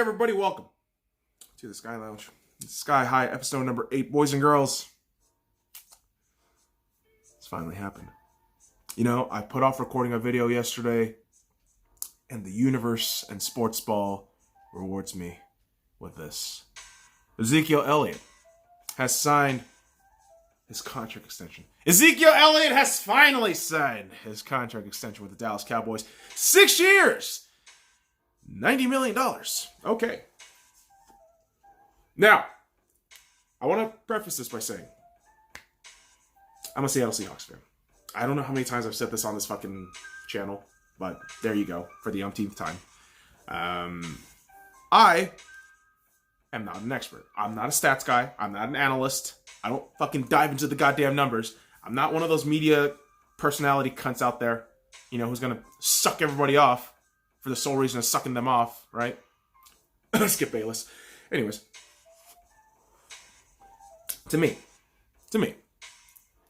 everybody, welcome to the Sky Lounge. Sky High, episode number 8, boys and girls. It's finally happened. You know, I put off recording a video yesterday, and the universe and sports ball rewards me with this. Ezekiel Elliott has signed his contract extension. Ezekiel Elliott has finally signed his contract extension with the Dallas Cowboys. 6 years! $90 million. Okay. Now, I want to preface this by saying, I'm a Seattle Seahawks fan. I don't know how many times I've said this on this fucking channel, but there you go, for the umpteenth time. I am not an expert. I'm not a stats guy. I'm not an analyst. I don't fucking dive into the goddamn numbers. I'm not one of those media personality cunts out there, you know, who's going to suck everybody off for the sole reason of sucking them off, right? Skip Bayless. Anyways. To me,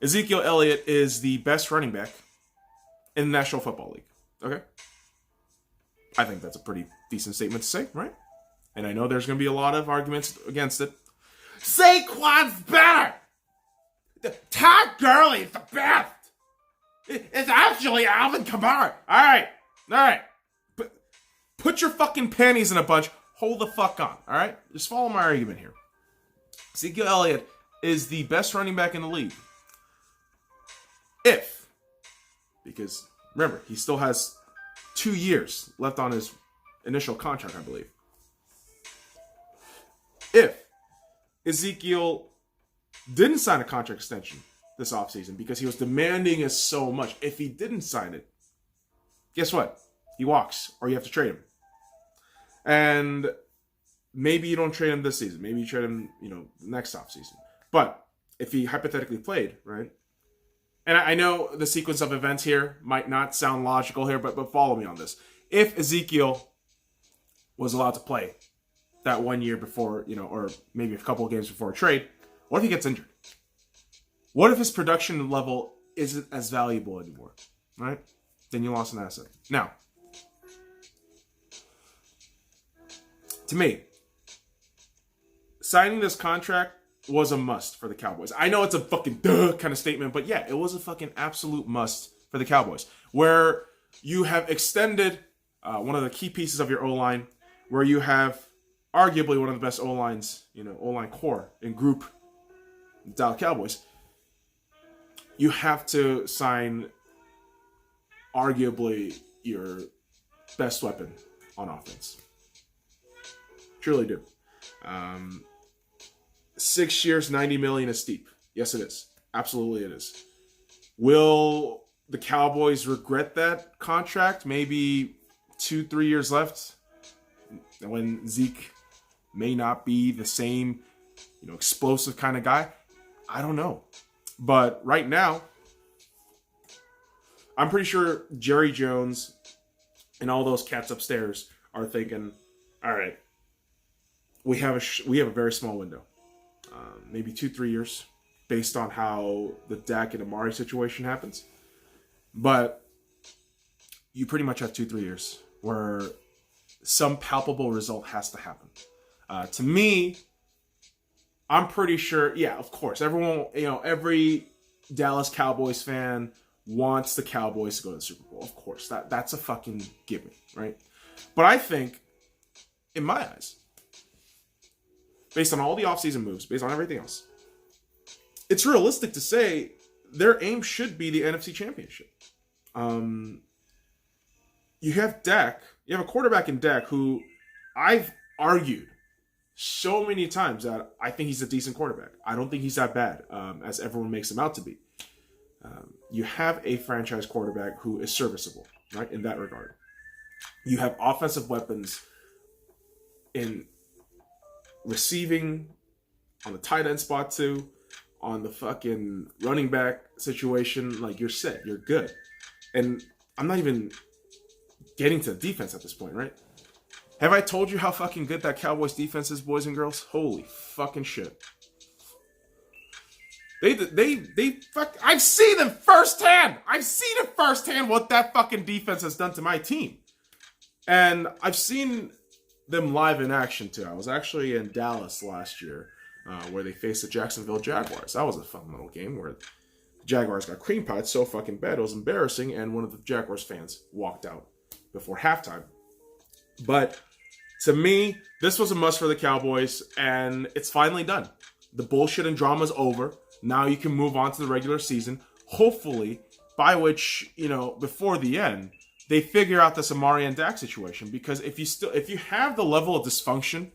Ezekiel Elliott is the best running back in the National Football League. Okay? I think that's a pretty decent statement to say, right? And I know there's going to be a lot of arguments against it. Saquon's better! Todd Gurley's the best! It's actually Alvin Kamara. All right. Put your fucking panties in a bunch. Hold the fuck on, all right? Just follow my argument here. Ezekiel Elliott is the best running back in the league. Because remember, he still has 2 years left on his initial contract, I believe. If Ezekiel didn't sign a contract extension this offseason because he was demanding it so much, if he didn't sign it, guess what? He walks, or you have to trade him. And maybe you don't trade him this season. Maybe you trade him, next offseason. But if he hypothetically played, right? And I know the sequence of events here might not sound logical here, but follow me on this. If Ezekiel was allowed to play that 1 year before, or maybe a couple of games before a trade, what if he gets injured? What if his production level isn't as valuable anymore, right? Then you lost an asset. Now, to me, signing this contract was a must for the Cowboys. I know it's a fucking duh kind of statement, but yeah, it was a fucking absolute must for the Cowboys. Where you have extended one of the key pieces of your O-line, where you have arguably one of the best O-lines, O-line core in group, Dallas Cowboys. You have to sign arguably your best weapon on offense. Truly do. 6 years, $90 million is steep. Yes, it is. Absolutely it is. Will the Cowboys regret that contract? Maybe 2-3 years left when Zeke may not be the same, explosive kind of guy. I don't know. But right now, I'm pretty sure Jerry Jones and all those cats upstairs are thinking, all right, we have a very small window. Maybe 2-3 years based on how the Dak and Amari situation happens. But you pretty much have 2-3 years where some palpable result has to happen. To me, I'm pretty sure, yeah, of course, everyone, every Dallas Cowboys fan wants the Cowboys to go to the Super Bowl. Of course, that's a fucking given, right? But I think, in my eyes, based on all the offseason moves, based on everything else, it's realistic to say their aim should be the NFC Championship. You have Dak. You have a quarterback in Dak who I've argued so many times that I think he's a decent quarterback. I don't think he's that bad as everyone makes him out to be. You have a franchise quarterback who is serviceable, right, in that regard. You have offensive weapons in receiving, on the tight end spot too, on the fucking running back situation. Like, you're set, you're good. And I'm not even getting to defense at this point, right? Have I told you how fucking good that Cowboys defense is, boys and girls? Holy fucking shit. I've seen them firsthand. I've seen it firsthand what that fucking defense has done to my team. And I've seen them live in action too. I was actually in Dallas last year, where they faced the Jacksonville Jaguars. That was a fun little game where the Jaguars got cream pied so fucking bad it was embarrassing, and one of the Jaguars fans walked out before halftime. But to me, this was a must for the Cowboys, and it's finally done. The bullshit and drama is over. Now you can move on to the regular season. Hopefully, by which, before the end, they figure out this Amari and Dak situation. Because if you have the level of dysfunction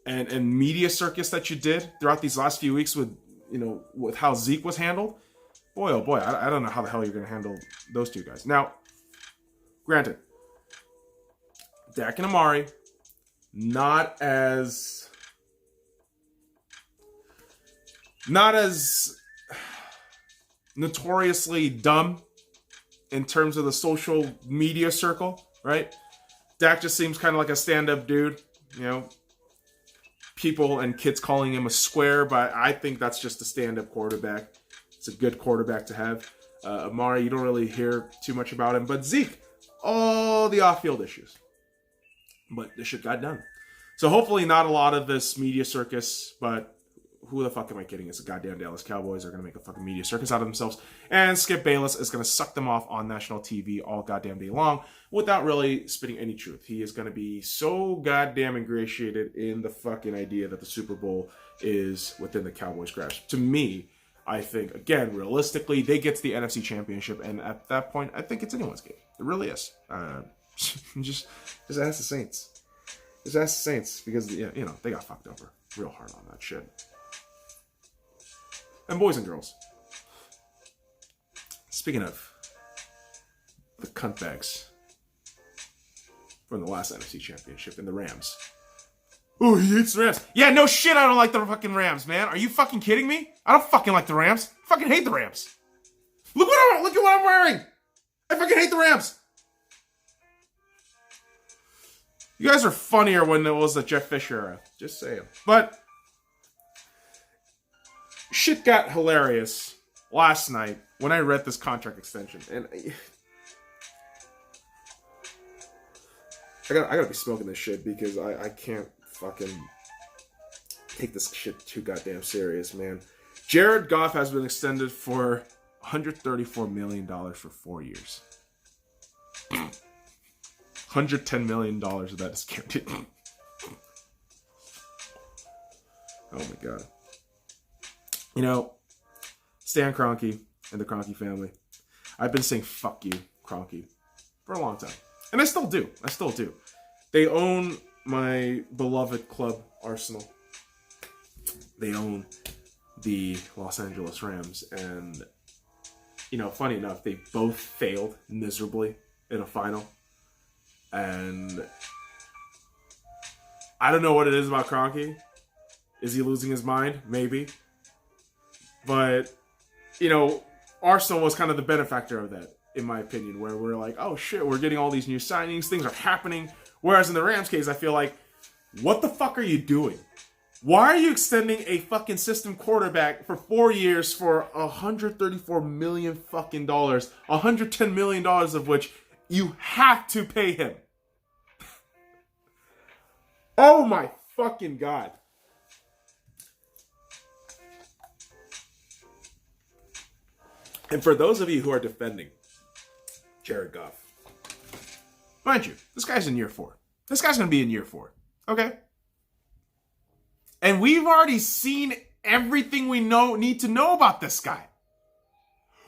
and media circus that you did throughout these last few weeks with how Zeke was handled, boy, oh boy, I don't know how the hell you're going to handle those two guys. Now, granted, Dak and Amari, not as notoriously dumb in terms of the social media circle, right? Dak just seems kind of like a stand-up dude, people and kids calling him a square, but I think that's just a stand-up quarterback. It's a good quarterback to have. Amari, you don't really hear too much about him, but Zeke, all the off-field issues. But this shit got done. So hopefully not a lot of this media circus, but who the fuck am I kidding? It's the goddamn Dallas Cowboys. They're going to make a fucking media circus out of themselves. And Skip Bayless is going to suck them off on national TV all goddamn day long without really spitting any truth. He is going to be so goddamn ingratiated in the fucking idea that the Super Bowl is within the Cowboys' grasp. To me, I think, again, realistically, they get to the NFC Championship. And at that point, I think it's anyone's game. It really is. Just ask the Saints. Just ask the Saints because, they got fucked over real hard on that shit. And boys and girls, speaking of the cuntbags from the last NFC Championship and the Rams. Oh, he hates the Rams. Yeah, no shit, I don't like the fucking Rams, man. Are you fucking kidding me? I don't fucking like the Rams. I fucking hate the Rams. Look at what I'm wearing. I fucking hate the Rams. You guys are funnier when it was the Jeff Fisher era. Just saying. But shit got hilarious last night when I read this contract extension. And I gotta be smoking this shit because I can't fucking take this shit too goddamn serious, man. Jared Goff has been extended for $134 million for 4 years. $110 million of that is guaranteed. Oh my god. Stan Kroenke and the Kroenke family. I've been saying fuck you, Kroenke, for a long time. And I still do. They own my beloved club, Arsenal. They own the Los Angeles Rams. And, funny enough, they both failed miserably in a final. And I don't know what it is about Kroenke. Is he losing his mind? Maybe. But, Arsenal was kind of the benefactor of that, in my opinion, where we're like, oh shit, we're getting all these new signings, things are happening. Whereas in the Rams case, I feel like, what the fuck are you doing? Why are you extending a fucking system quarterback for 4 years for $134 million fucking dollars, $110 million of which you have to pay him? Oh my fucking god. And for those of you who are defending Jared Goff, mind you, this guy's in year 4. This guy's going to be in year 4. Okay? And we've already seen everything we need to know about this guy.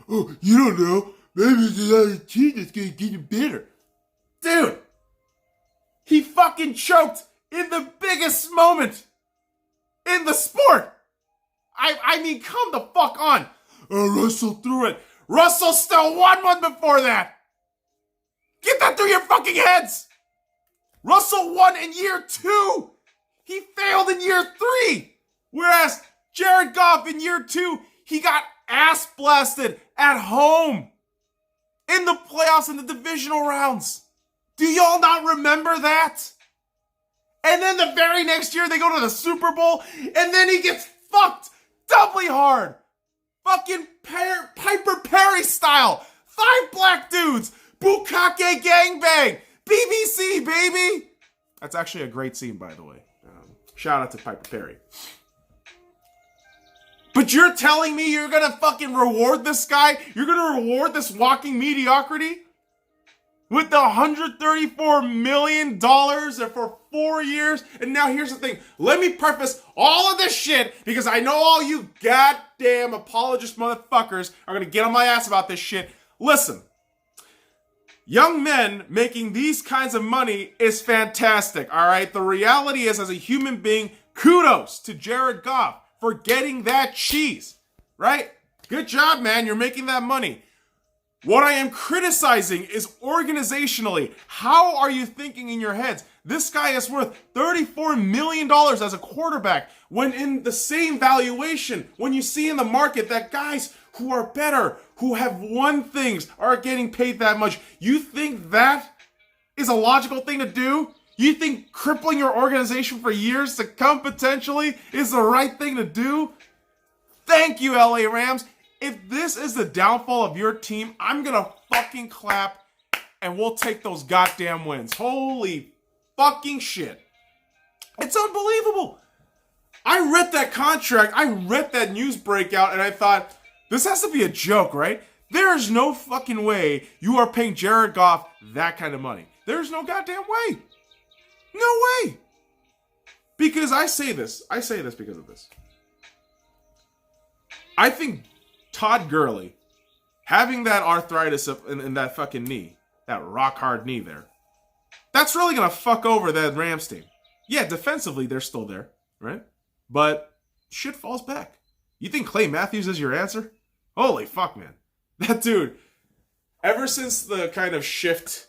Oh, you don't know. Maybe the other team that's going to get him better. Dude, he fucking choked in the biggest moment in the sport. I mean, come the fuck on. Russell threw it. Russell still won one before that. Get that through your fucking heads. Russell won in year 2. He failed in year 3. Whereas Jared Goff in year 2, he got ass blasted at home in the playoffs in the divisional rounds. Do y'all not remember that? And then the very next year, they go to the Super Bowl, and then he gets fucked doubly hard. Fucking Piper Perry style. 5 black dudes. Bukkake gangbang. BBC, baby. That's actually a great scene, by the way. Shout out to Piper Perry. But you're telling me you're gonna fucking reward this guy? You're gonna reward this walking mediocrity? With the $134 million for 4 years? And now here's the thing. Let me preface all of this shit because I know all you goddamn apologist motherfuckers are gonna get on my ass about this shit. Listen. Young men making these kinds of money is fantastic, all right? The reality is, as a human being, kudos to Jared Goff for getting that cheese, right? Good job, man. You're making that money. What I am criticizing is organizationally. How are you thinking in your heads? This guy is worth $34 million as a quarterback when in the same valuation, when you see in the market that guys who are better, who have won things, are getting paid that much. You think that is a logical thing to do? You think crippling your organization for years to come potentially is the right thing to do? Thank you, LA Rams. If this is the downfall of your team, I'm gonna fucking clap and we'll take those goddamn wins. Holy fucking shit. It's unbelievable. I read that contract, I read that news breakout, and I thought, this has to be a joke, right? There is no fucking way you are paying Jared Goff that kind of money. There's no goddamn way. No way. Because I say this because of this. I think Todd Gurley, having that arthritis in that fucking knee, that rock hard knee there, that's really going to fuck over that Rams team. Yeah, defensively, they're still there, right? But shit falls back. You think Clay Matthews is your answer? Holy fuck, man. That dude, ever since the kind of shift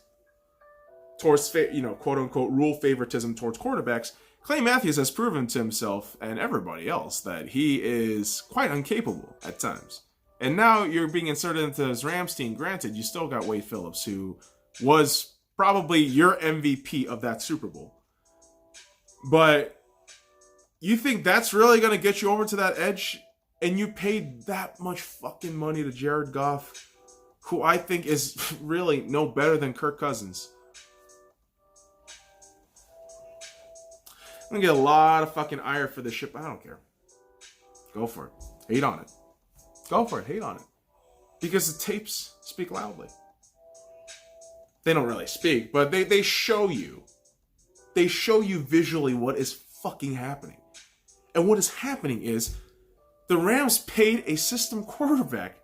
towards, quote unquote, rule favoritism towards quarterbacks, Clay Matthews has proven to himself and everybody else that he is quite incapable at times. And now you're being inserted into this Rams team. Granted, you still got Wade Phillips, who was probably your MVP of that Super Bowl. But you think that's really going to get you over to that edge? And you paid that much fucking money to Jared Goff, who I think is really no better than Kirk Cousins. I'm going to get a lot of fucking ire for this shit, but I don't care. Go for it. Hate on it. Go for it. Hate on it. Because the tapes speak loudly. They don't really speak, but they show you. They show you visually what is fucking happening. And what is happening is the Rams paid a system quarterback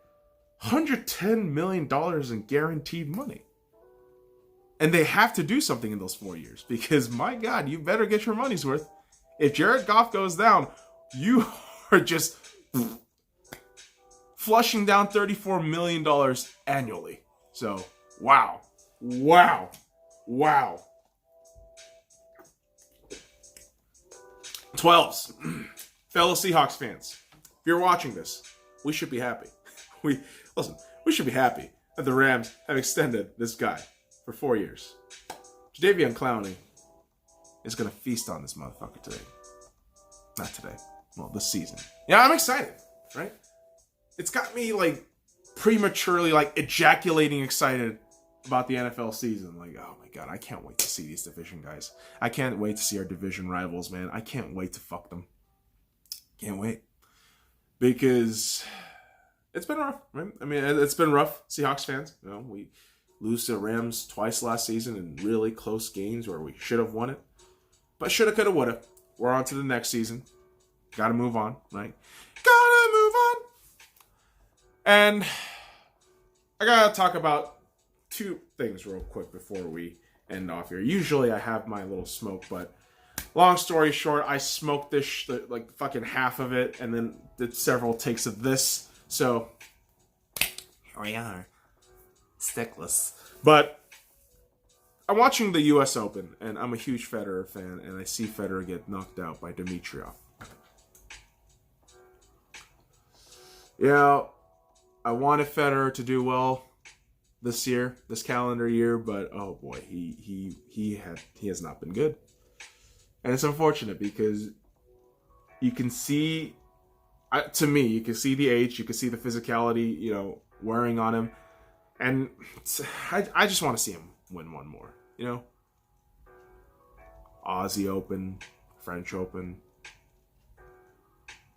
$110 million in guaranteed money. And they have to do something in those 4 years. Because, my God, you better get your money's worth. If Jared Goff goes down, you are just flushing down $34 million annually. So, wow. Wow. Wow. 12s. Fellow Seahawks fans, if you're watching this, we should be happy. We should be happy that the Rams have extended this guy for 4 years. Jadeveon Clowney is going to feast on this motherfucker today. Not today. Well, this season. Yeah, I'm excited, right? It's got me, prematurely, ejaculating excited about the NFL season. Oh my God, I can't wait to see these division guys. I can't wait to see our division rivals, man. I can't wait to fuck them. Can't wait. Because it's been rough, right? I mean, it's been rough, Seahawks fans. We lose to the Rams twice last season in really close games where we should have won it. But shoulda, coulda, woulda. We're on to the next season. Gotta move on, right? Gotta move on. And I gotta talk about two things real quick before we end off here. Usually I have my little smoke, but long story short, I smoked this, fucking half of it, and then did several takes of this. So, here we are. Stickless. But I'm watching the U.S. Open, and I'm a huge Federer fan, and I see Federer get knocked out by Dimitrov. Yeah, I wanted Federer to do well this year, this calendar year, but oh boy, he has not been good. And it's unfortunate because you can see, to me, you can see the age, you can see the physicality, wearing on him. And I just want to see him win one more, Aussie Open, French Open.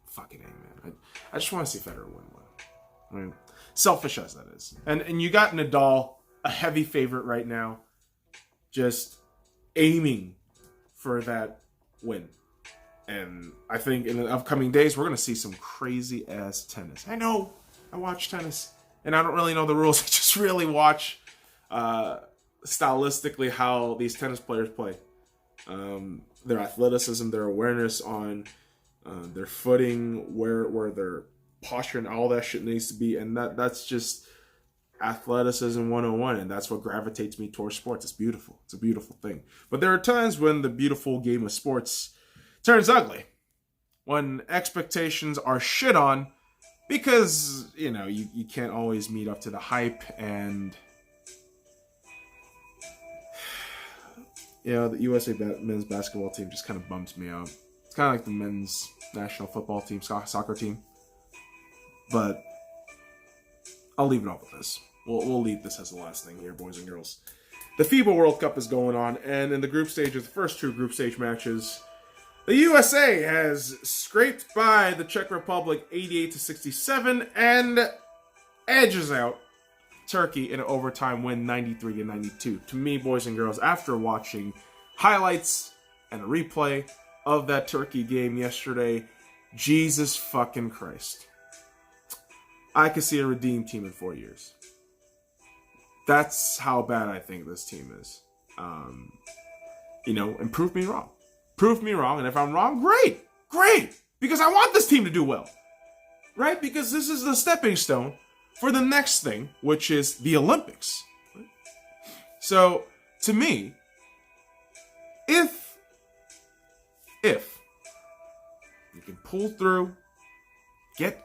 Fucking A, man. I just want to see Federer win one. I mean, selfish as that is. And you got Nadal, a heavy favorite right now, just aiming for that win. And I think in the upcoming days, we're going to see some crazy-ass tennis. I know. I watch tennis. And I don't really know the rules. I just really watch stylistically how these tennis players play. Their athleticism, their awareness on their footing, where their posture and all that shit needs to be. And that's just athleticism 101. And that's what gravitates me towards sports. It's beautiful. It's a beautiful thing. But there are times when the beautiful game of sports turns ugly. When expectations are shit on because, you can't always meet up to the hype. And, the USA men's basketball team just kind of bums me out. It's kind of like the men's national football team, soccer team. But I'll leave it off with this. We'll leave this as the last thing here, boys and girls. The FIBA World Cup is going on, and in the group stages, the first two group stage matches, the USA has scraped by the Czech Republic 88-67 and edges out Turkey in an overtime win 93-92. To me, boys and girls, after watching highlights and a replay of that Turkey game yesterday, Jesus fucking Christ. I could see a redeemed team in 4 years. That's how bad I think this team is. And prove me wrong. Prove me wrong, and if I'm wrong, great, because I want this team to do well, right? Because this is the stepping stone for the next thing, which is the Olympics. Right? So, to me, if you can pull through, get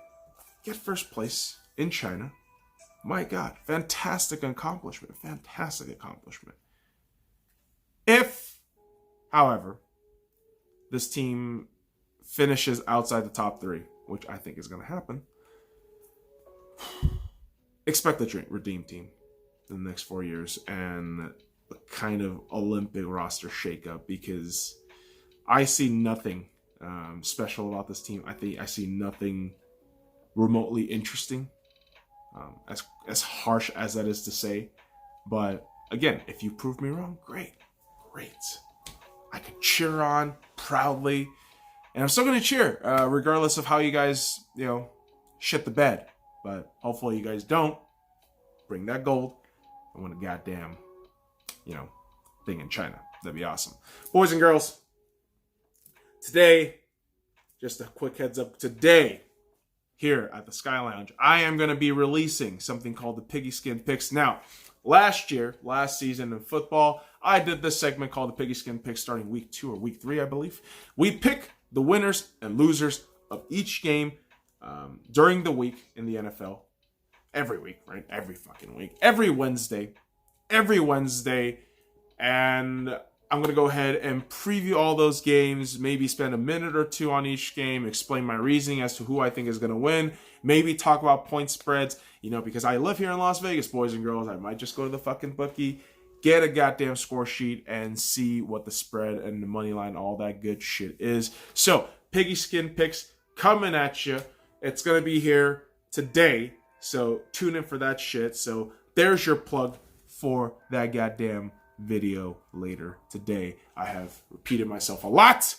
first place in China, my God, fantastic accomplishment. If, however, this team finishes outside the top three, which I think is going to happen, expect a redeemed team in the next 4 years and a kind of Olympic roster shakeup, because I see nothing special about this team. I see nothing remotely interesting, as harsh as that is to say. But again, if you prove me wrong, great. I can cheer on proudly, and I'm still going to cheer, regardless of how you guys, shit the bed. But hopefully you guys don't bring that gold and win a goddamn, thing in China. That'd be awesome. Boys and girls, today, just a quick heads up, today, here at the Sky Lounge, I am going to be releasing something called the Piggyskin Picks. Now, last season in football, I did this segment called the Piggyskin Picks starting week 2 or week 3, I believe. We pick the winners and losers of each game during the week in the NFL. Every week, right? Every fucking week. Every Wednesday. And I'm going to go ahead and preview all those games, maybe spend a minute or two on each game, explain my reasoning as to who I think is going to win, maybe talk about point spreads, because I live here in Las Vegas, boys and girls. I might just go to the fucking bookie, get a goddamn score sheet, and see what the spread and the money line, all that good shit is. So, Piggyskin Picks coming at you. It's going to be here today, so tune in for that shit. So, there's your plug for that goddamn video later today. I have repeated myself a lot,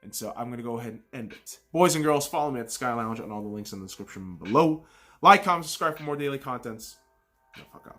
and so I'm going to go ahead and end it. Boys and girls, follow me at the Sky Lounge on all the links in the description below. Like, comment, subscribe for more daily contents. No, fuck off.